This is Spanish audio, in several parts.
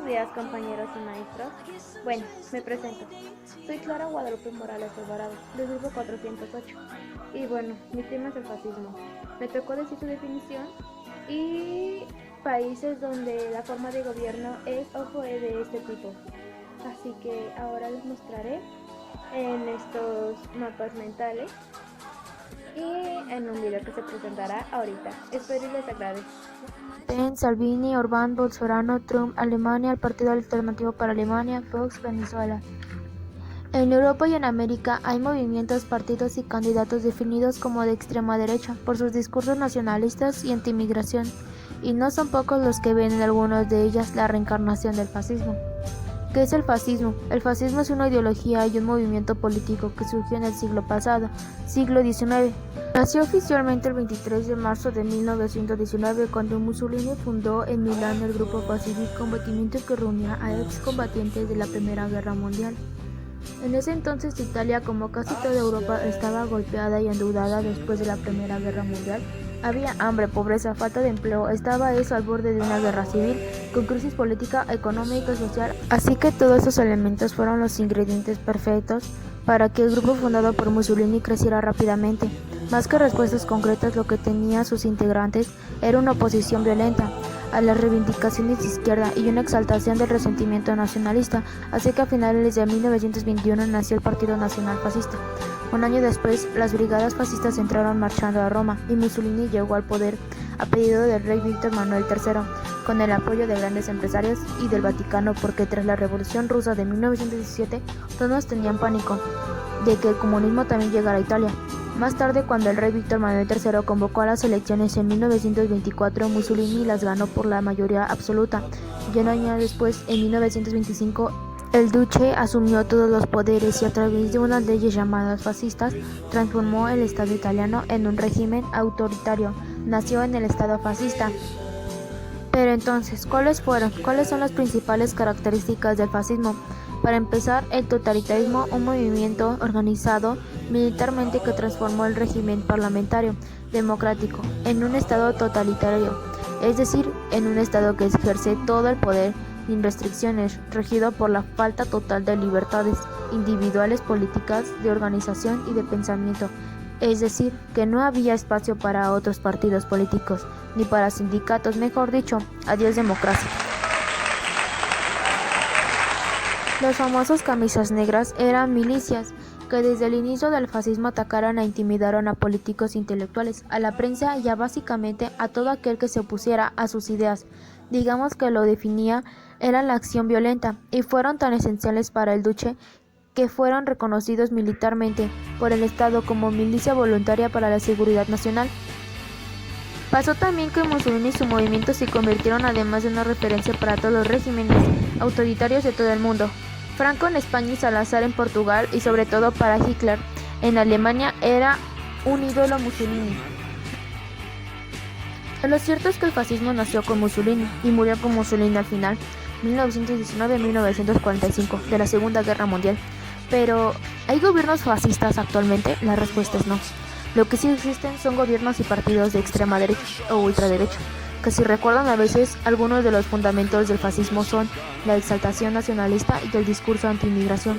días, compañeros y maestros. Bueno, me presento. Soy Clara Guadalupe Morales Alvarado, del grupo 408. Y bueno, mi tema es el fascismo. Me tocó decir su definición y países donde la forma de gobierno es o fue de este tipo. Así que ahora les mostraré en estos mapas mentales y en un video que se presentará ahorita. Espero y les agrade. Pen, Salvini, Orbán, Bolsonaro, Trump, Alemania, el Partido Alternativo para Alemania, Vox, Venezuela. En Europa y en América hay movimientos, partidos y candidatos definidos como de extrema derecha por sus discursos nacionalistas y antimigración, y no son pocos los que ven en algunos de ellas la reencarnación del fascismo. ¿Qué es el fascismo? El fascismo es una ideología y un movimiento político que surgió en el siglo pasado, siglo XIX. Nació oficialmente el 23 de marzo de 1919 cuando Mussolini fundó en Milán el Grupo Pacífico, combatimiento que reunía a excombatientes de la Primera Guerra Mundial. En ese entonces Italia, como casi toda Europa, estaba golpeada y endeudada después de la Primera Guerra Mundial. Había hambre, pobreza, falta de empleo, estaba eso al borde de una guerra civil, con crisis política, económica y social. Así que todos esos elementos fueron los ingredientes perfectos para que el grupo fundado por Mussolini creciera rápidamente. Más que respuestas concretas, lo que tenía sus integrantes era una oposición violenta a las reivindicaciones de izquierda y una exaltación del resentimiento nacionalista, así que a finales de 1921 nació el Partido Nacional Fascista. Un año después, las brigadas fascistas entraron marchando a Roma y Mussolini llegó al poder a pedido del rey Víctor Manuel III, con el apoyo de grandes empresarios y del Vaticano, porque tras la Revolución Rusa de 1917 todos tenían pánico de que el comunismo también llegara a Italia. Más tarde, cuando el rey Víctor Manuel III convocó a las elecciones en 1924, Mussolini las ganó por la mayoría absoluta, y un año después, en 1925, el duce asumió todos los poderes y a través de unas leyes llamadas fascistas, transformó el Estado italiano en un régimen autoritario. Nació en el Estado fascista. Pero entonces, ¿cuáles son las principales características del fascismo? Para empezar, el totalitarismo, un movimiento organizado militarmente que transformó el régimen parlamentario democrático en un estado totalitario, es decir, en un estado que ejerce todo el poder sin restricciones, regido por la falta total de libertades individuales, políticas, de organización y de pensamiento, es decir, que no había espacio para otros partidos políticos, ni para sindicatos, mejor dicho, adiós democracia. Los famosos camisas negras eran milicias que desde el inicio del fascismo atacaron e intimidaron a políticos intelectuales, a la prensa y básicamente a todo aquel que se opusiera a sus ideas. Digamos que lo definía era la acción violenta, y fueron tan esenciales para el duce que fueron reconocidos militarmente por el Estado como milicia voluntaria para la seguridad nacional. Pasó también que Mussolini y su movimiento se convirtieron además de una referencia para todos los regímenes autoritarios de todo el mundo. Franco en España y Salazar en Portugal, y sobre todo para Hitler en Alemania, era un ídolo Mussolini. Lo cierto es que el fascismo nació con Mussolini y murió con Mussolini al final, 1919-1945, de la Segunda Guerra Mundial. Pero, ¿hay gobiernos fascistas actualmente? La respuesta es no. Lo que sí existen son gobiernos y partidos de extrema derecha o ultraderecha, que si recuerdan a veces, algunos de los fundamentos del fascismo son la exaltación nacionalista y el discurso anti-inmigración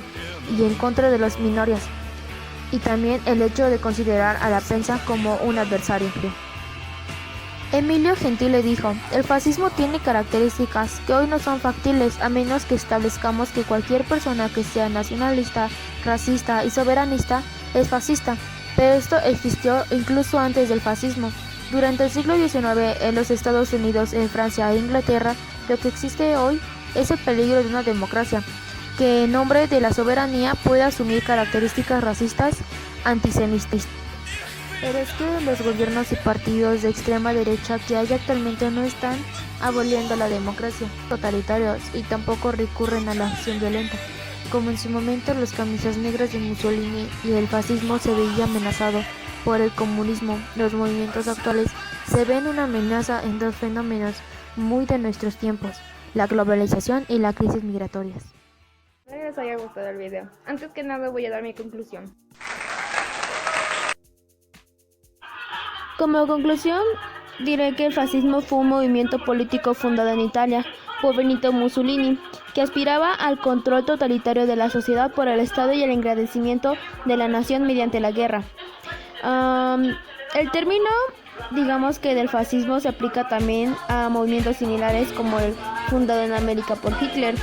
y en contra de las minorías, y también el hecho de considerar a la prensa como un adversario. Emilio Gentile dijo: el fascismo tiene características que hoy no son factibles a menos que establezcamos que cualquier persona que sea nacionalista, racista y soberanista es fascista, pero esto existió incluso antes del fascismo. Durante el siglo XIX, en los Estados Unidos, en Francia e Inglaterra, lo que existe hoy es el peligro de una democracia, que en nombre de la soberanía puede asumir características racistas, antisemitas. Pero es que los gobiernos y partidos de extrema derecha que hay actualmente no están aboliendo la democracia, totalitarios, y tampoco recurren a la acción violenta. Como en su momento los camisas negras de Mussolini y el fascismo se veía amenazado por el comunismo, los movimientos actuales se ven una amenaza en dos fenómenos muy de nuestros tiempos: la globalización y la crisis migratorias. Espero les haya gustado el video. Antes que nada voy a dar mi conclusión. Como conclusión, diré que el fascismo fue un movimiento político fundado en Italia por Benito Mussolini, que aspiraba al control totalitario de la sociedad por el Estado y el engrandecimiento de la nación mediante la guerra. El término, digamos que del fascismo, se aplica también a movimientos similares como el fundado en América por Hitler.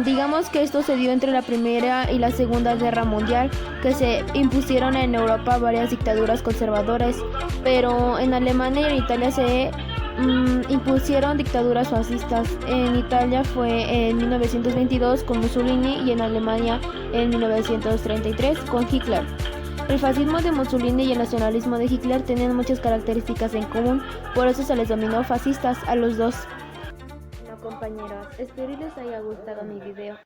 Digamos que esto se dio entre la Primera y la Segunda Guerra Mundial, que se impusieron en Europa varias dictaduras conservadoras, pero en Alemania y en Italia se impusieron dictaduras fascistas. En Italia fue en 1922 con Mussolini y en Alemania en 1933 con Hitler. El fascismo de Mussolini y el nacionalismo de Hitler tenían muchas características en común, por eso se les denominó fascistas a los dos. Bueno, compañeros, espero les haya gustado mi video.